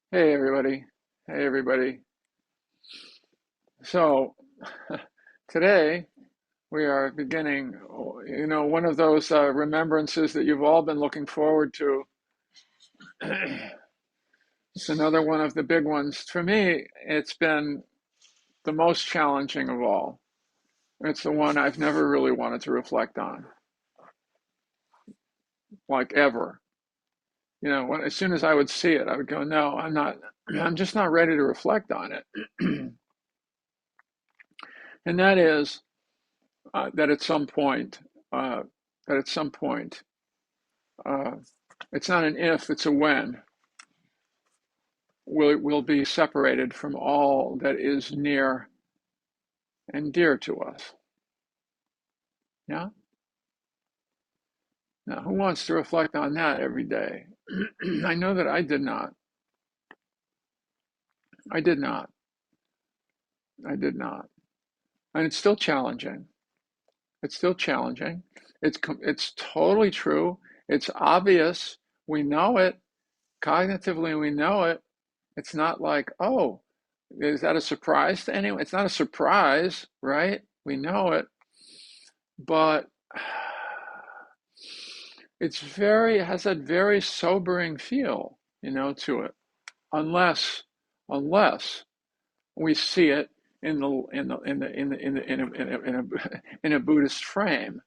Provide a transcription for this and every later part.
Hey everybody. Hey everybody. So today we are beginning, one of those remembrances that you've all been looking forward to. It's another one of the big ones. For me, it's been the most challenging of all. It's the one I've never really wanted to reflect on, like ever. As soon as I would see it, I would go, no, I'm not, I'm just not ready to reflect on it. And that is that at some point, uh, that at some point, uh, it's not an if, it's a when, we'll be separated from all that is near and dear to us. Yeah? Now, who wants to reflect on that every day? I know that I did not. I did not. I did not. And it's still challenging. It's still challenging. It's totally true. It's obvious. We know it. Cognitively, we know it. It's not like, oh, is that a surprise to anyone? It's not a surprise, right? We know it, but it has that very sobering feel, to it. Unless, unless we see it in a Buddhist frame,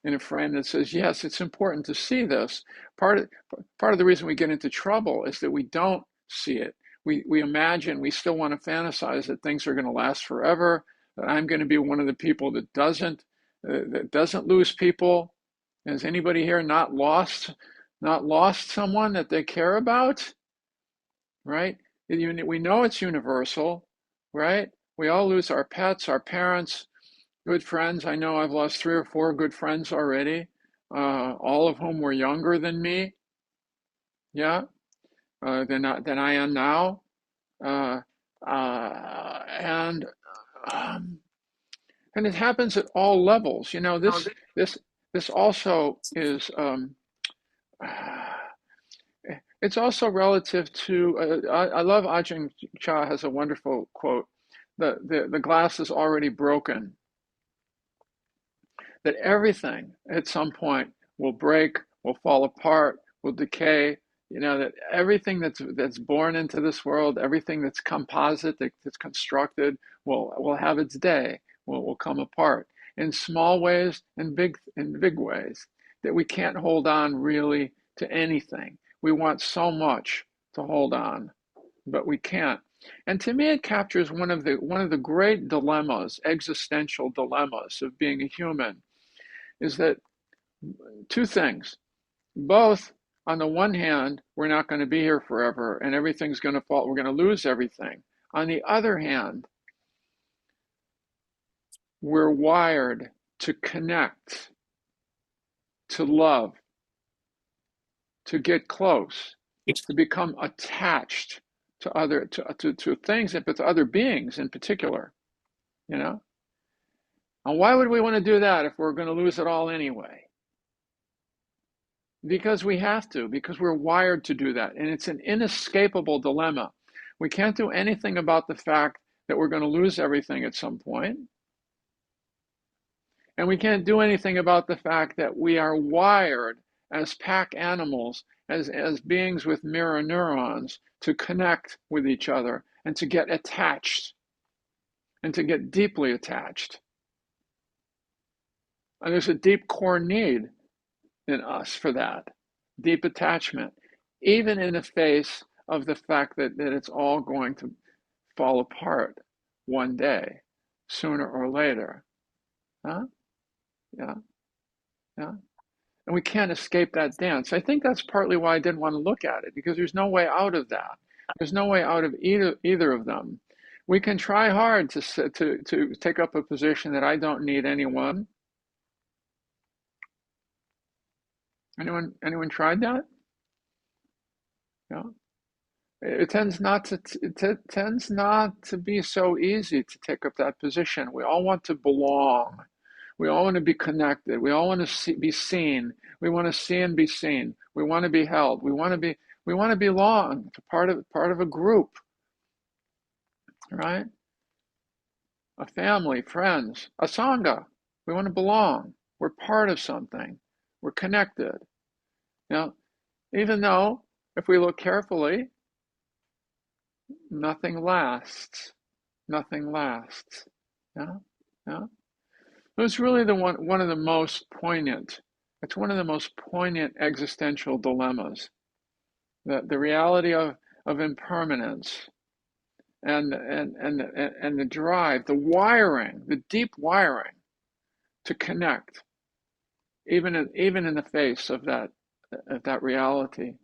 in a frame that says, yes, it's important to see this. Part of, part of the reason we get into trouble is that we don't see it. We imagine, we still want to fantasize that things are going to last forever, that I'm going to be one of the people that doesn't lose people. Has anybody here not lost someone that they care about? Right? We know it's universal, right? We all lose our pets, our parents, good friends. I know I've lost 3 or 4 good friends already, all of whom were younger than me. Yeah, than I am now, uh, and um, and it happens at all levels. This also is. It's also relative to. I love Ajahn Chah has a wonderful quote. The glass is already broken, that everything at some point will break, will fall apart, will decay. That everything that's born into this world, everything that's composite, that's constructed, will have its day, will come apart in small ways and big ways. That we can't hold on really to anything. We want so much to hold on, but we can't. And to me, it captures one of the great dilemmas, existential dilemmas of being a human, is that two things. Both, on the one hand, we're not going to be here forever and everything's going to fall, we're going to lose everything. On the other hand, we're wired to connect, to love, to get close, to become attached to things, but to other beings in particular, you know? And why would we want to do that if we're going to lose it all anyway? Because we have to, because we're wired to do that. And it's an inescapable dilemma. We can't do anything about the fact that we're going to lose everything at some point. And we can't do anything about the fact that we are wired as pack animals, as beings with mirror neurons, to connect with each other and to get attached and to get deeply attached. And there's a deep core need in us for that deep attachment, even in the face of the fact that it's all going to fall apart one day, sooner or later. Huh? Yeah, yeah. And we can't escape that dance. I think that's partly why I didn't want to look at it, because there's no way out of that. There's no way out of either of them. We can try hard to take up a position that I don't need anyone. Anyone tried that? Yeah. It tends not to be so easy to take up that position. We all want to belong. We all want to be connected. We all want to be seen. We want to see and be seen. We want to be held. We want to belong to part of a group, right? A family, friends, a sangha. We want to belong. We're part of something. We're connected. Now, even though if we look carefully, nothing lasts. Nothing lasts. Yeah, yeah. It's really one of the most poignant. It's one of the most poignant existential dilemmas. The reality of impermanence and the drive, the wiring, the deep wiring to connect, even in the face of that reality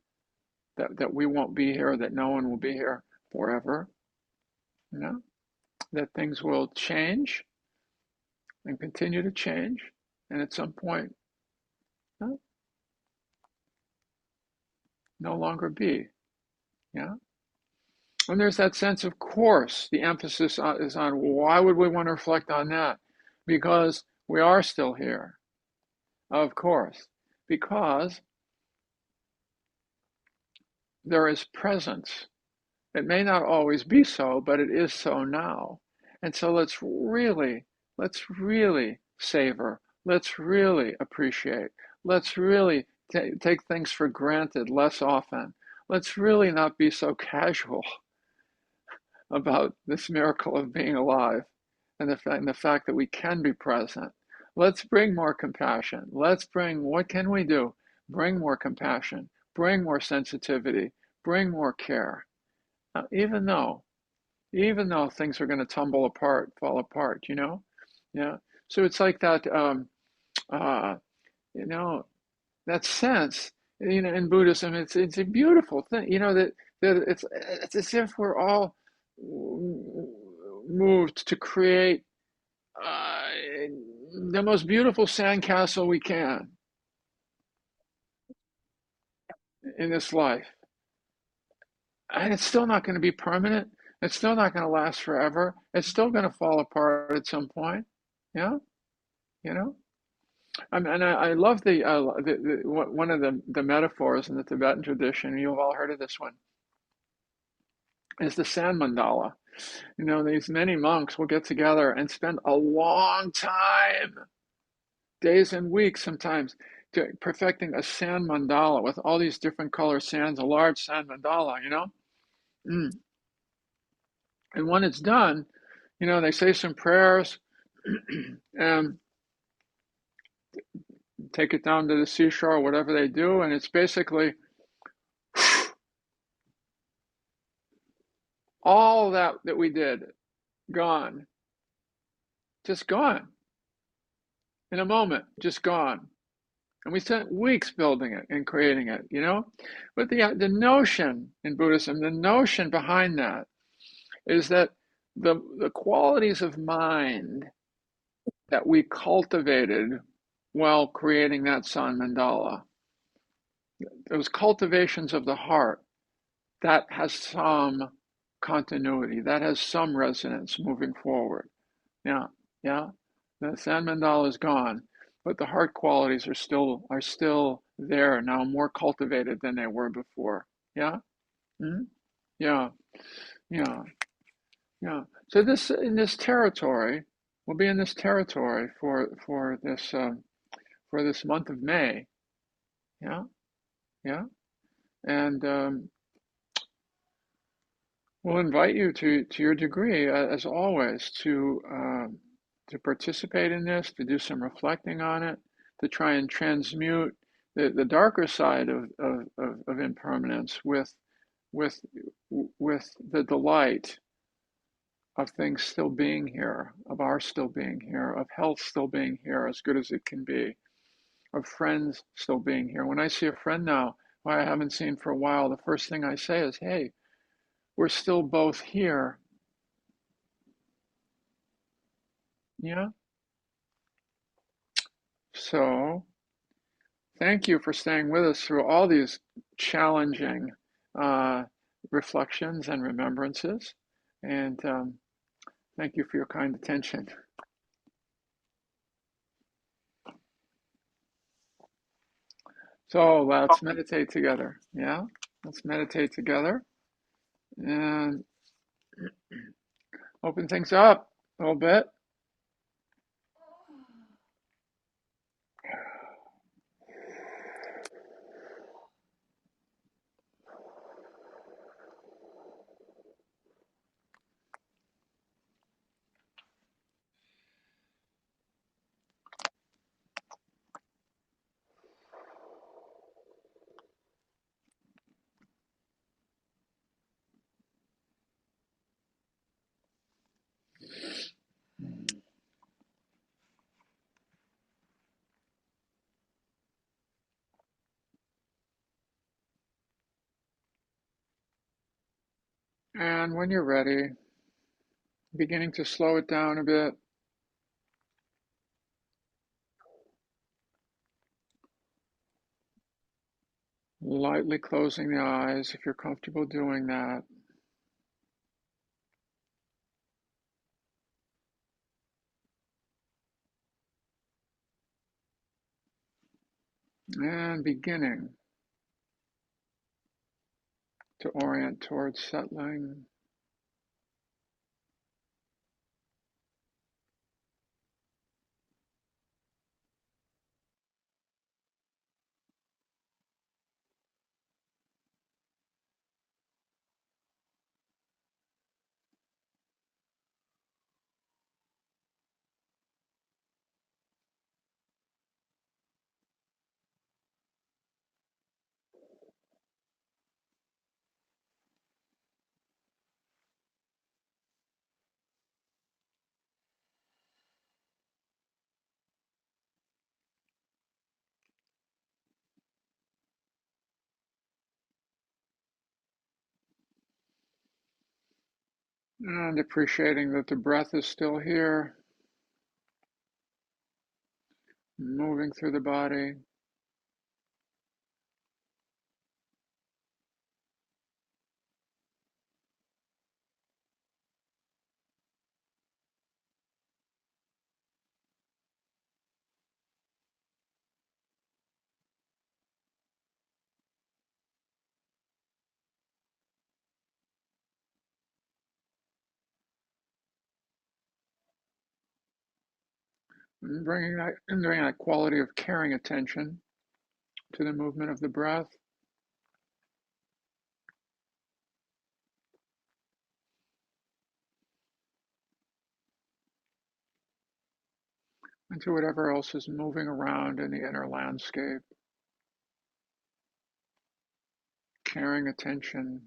that we won't be here, that no one will be here forever, you know, that things will change and continue to change, and at some point, no longer be. Yeah. And there's that sense, of course, the emphasis is on why would we want to reflect on that? Because we are still here, of course, because there is presence. It may not always be so, but it is so now. And so let's really savor. Let's really appreciate. Let's really take things for granted less often. Let's really not be so casual about this miracle of being alive and the fact that we can be present. Let's bring more compassion. What can we do? Bring more compassion, bring more sensitivity, bring more care. Even though things are going to tumble apart, fall apart, you know? Yeah. So it's like that, uh, you know, that sense, in Buddhism, it's a beautiful thing, that it's as if we're all moved to create uh, the most beautiful sandcastle we can in this life. And it's still not going to be permanent. It's still not going to last forever. It's still going to fall apart at some point. Yeah, you know. And I love one of the metaphors in the Tibetan tradition. You've all heard of this one. Is the sand mandala. These many monks will get together and spend a long time, days and weeks sometimes, perfecting a sand mandala with all these different color sands, a large sand mandala. Mm. And when it's done, they say some prayers and take it down to the seashore, whatever they do, and it's basically all that we did, gone, just gone in a moment, just gone. And we spent weeks building it and creating it. But the notion in Buddhism, the notion behind that is that the qualities of mind that we cultivated while creating that sun mandala, those cultivations of the heart, that has some continuity, that has some resonance moving forward. Yeah, yeah. The sand mandala is gone, but the heart qualities are still there now, more cultivated than they were before. Yeah. Mhm. Yeah, yeah, yeah. So this in this territory, we'll be in this territory for this month of May. Yeah, yeah, and we'll invite you to your degree, as always, to participate in this, to do some reflecting on it, to try and transmute the darker side of impermanence with with the delight of things still being here, of our still being here, of health still being here as good as it can be, of friends still being here. When I see a friend now who I haven't seen for a while, the first thing I say is, hey, we're still both here. Yeah. So thank you for staying with us through all these challenging uh, reflections and remembrances. And thank you for your kind attention. So let's meditate together. Yeah. Let's meditate together and open things up a little bit. And when you're ready, beginning to slow it down a bit. Lightly closing the eyes if you're comfortable doing that. And beginning to orient towards settling. And appreciating that the breath is still here, moving through the body. And bringing that quality of caring attention to the movement of the breath. And to whatever else is moving around in the inner landscape. Caring attention.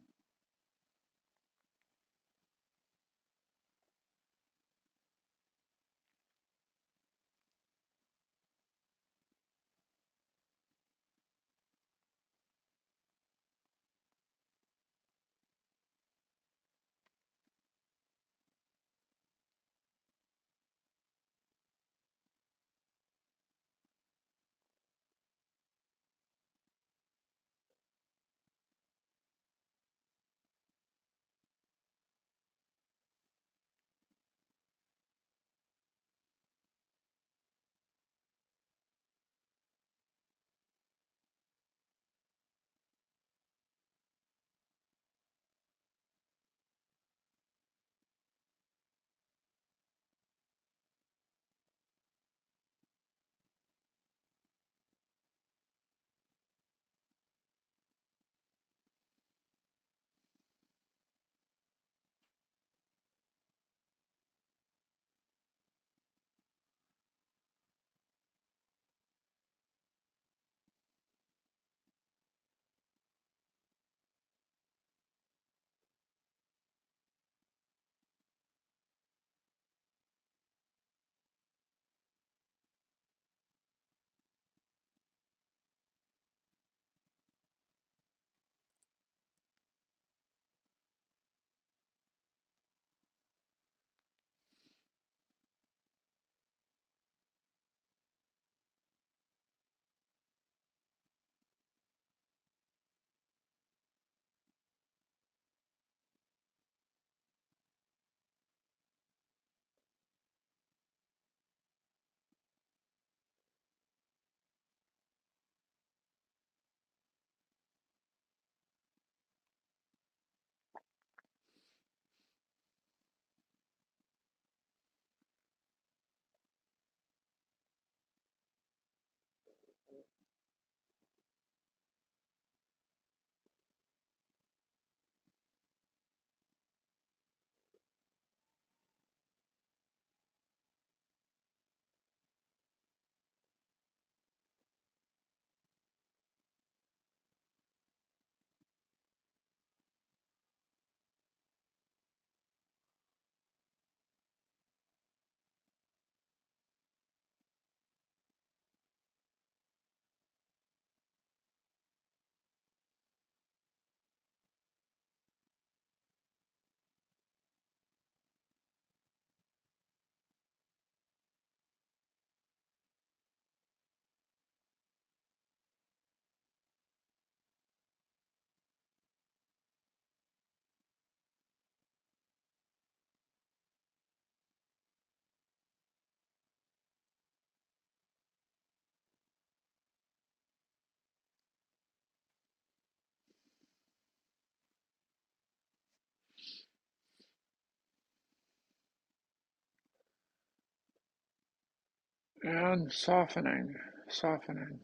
And softening, softening.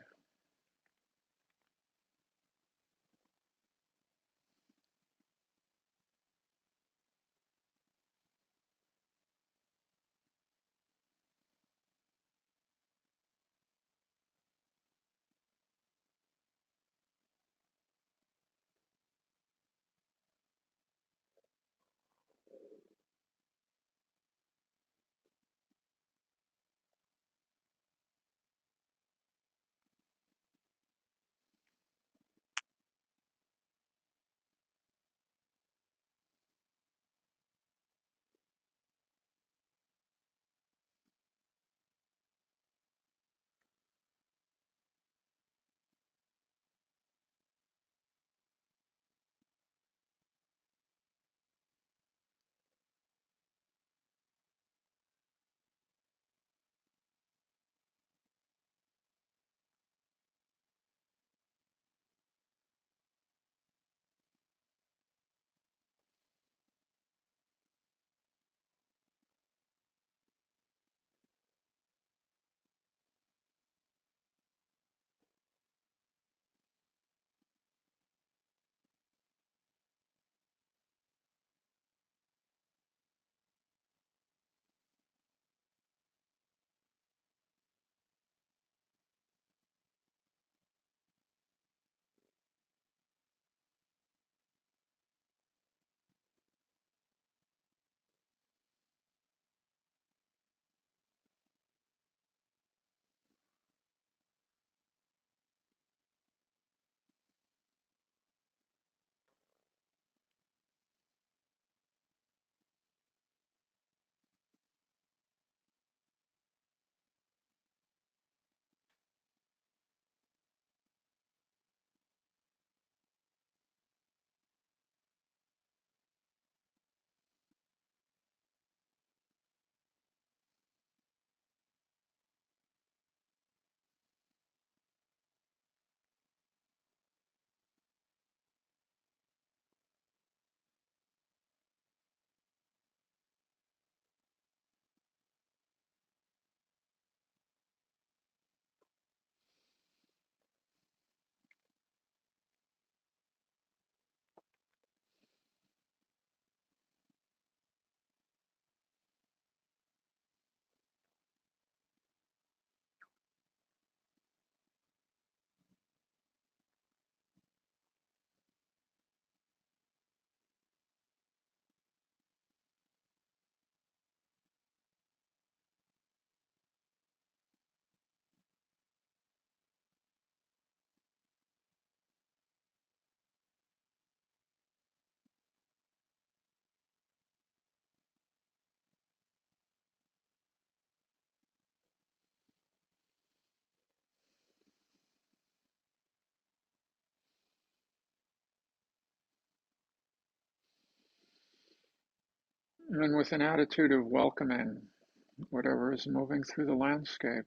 And with an attitude of welcoming whatever is moving through the landscape.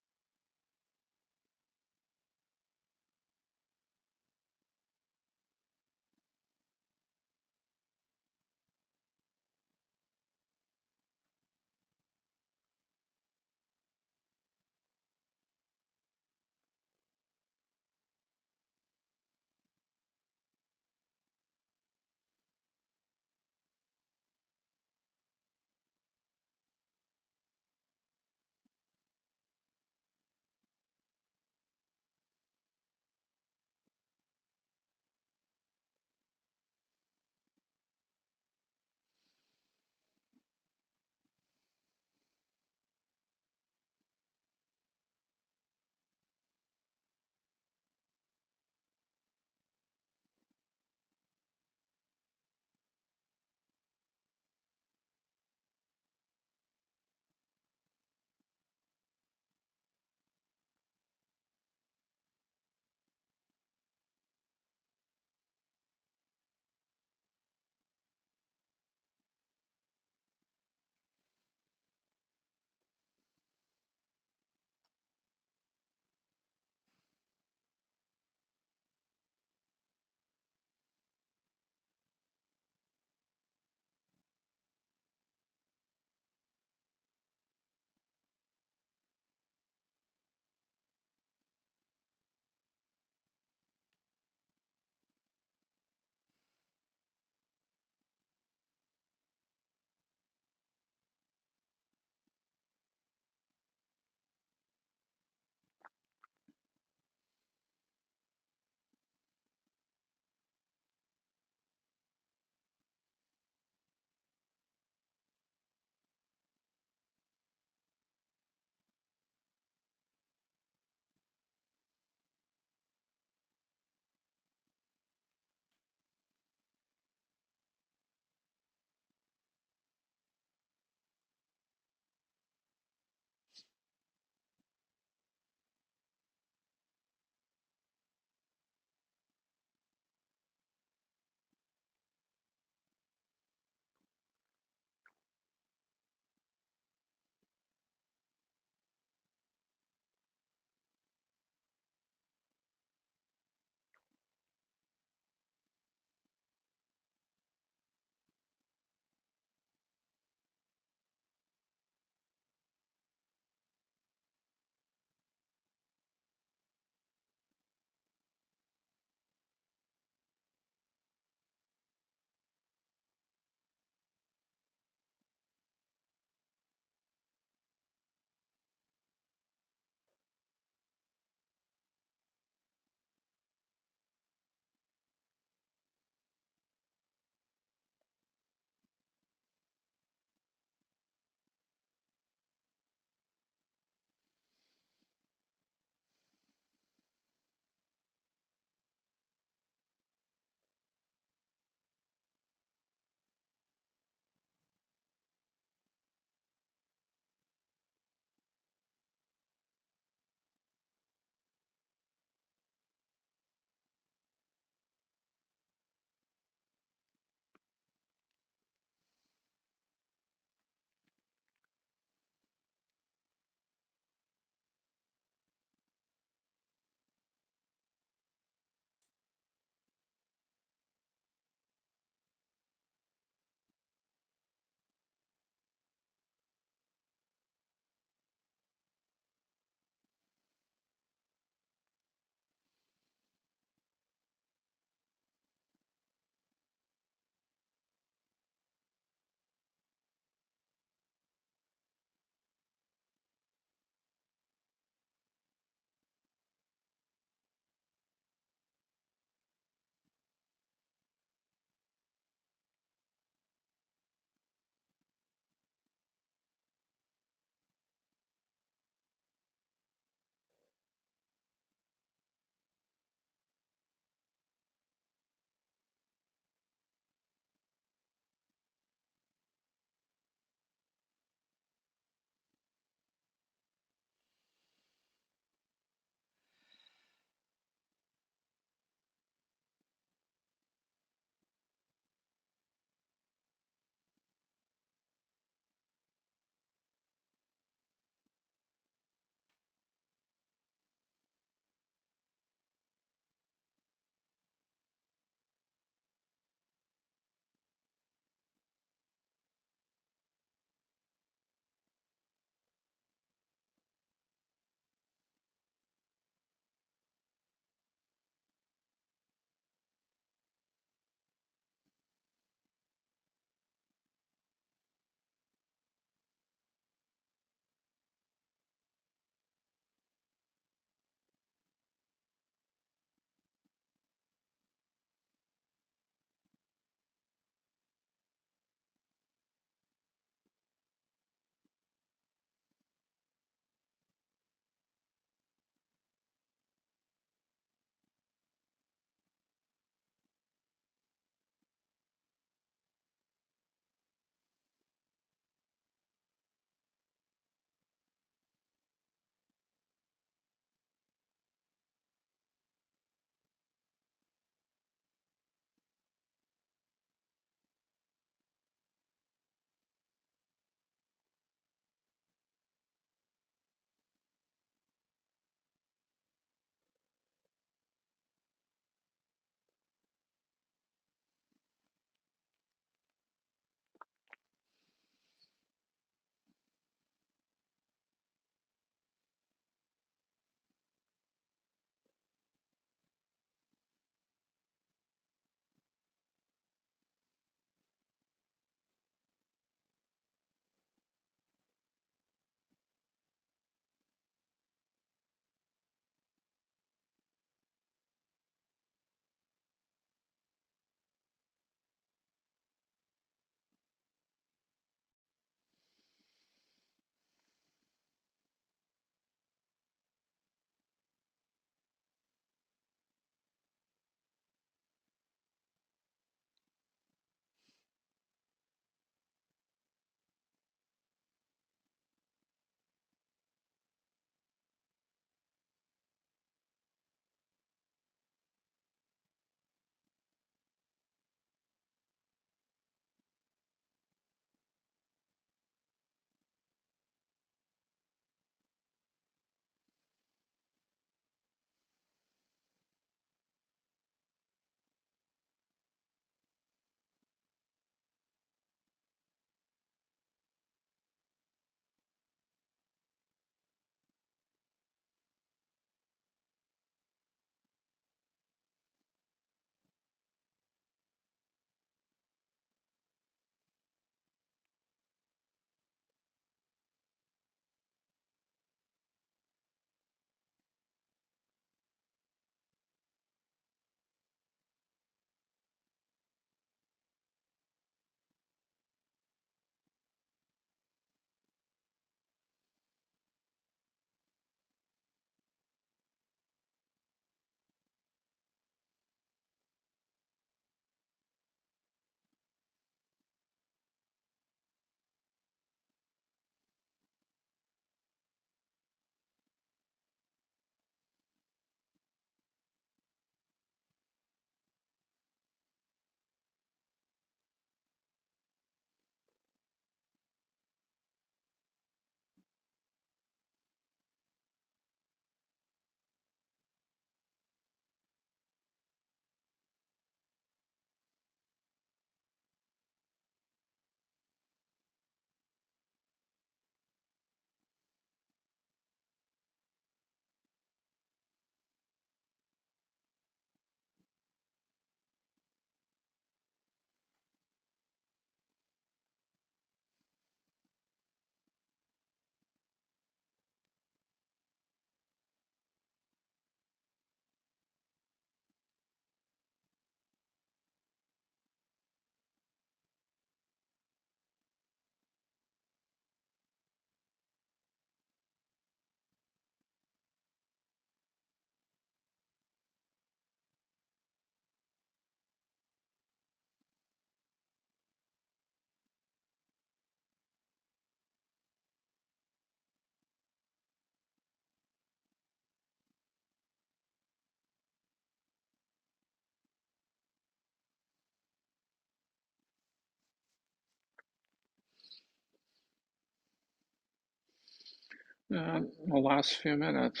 the last few minutes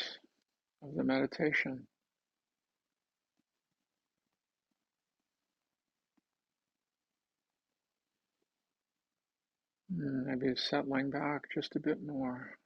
of the meditation. Maybe settling back just a bit more.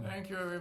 Thank you, everybody.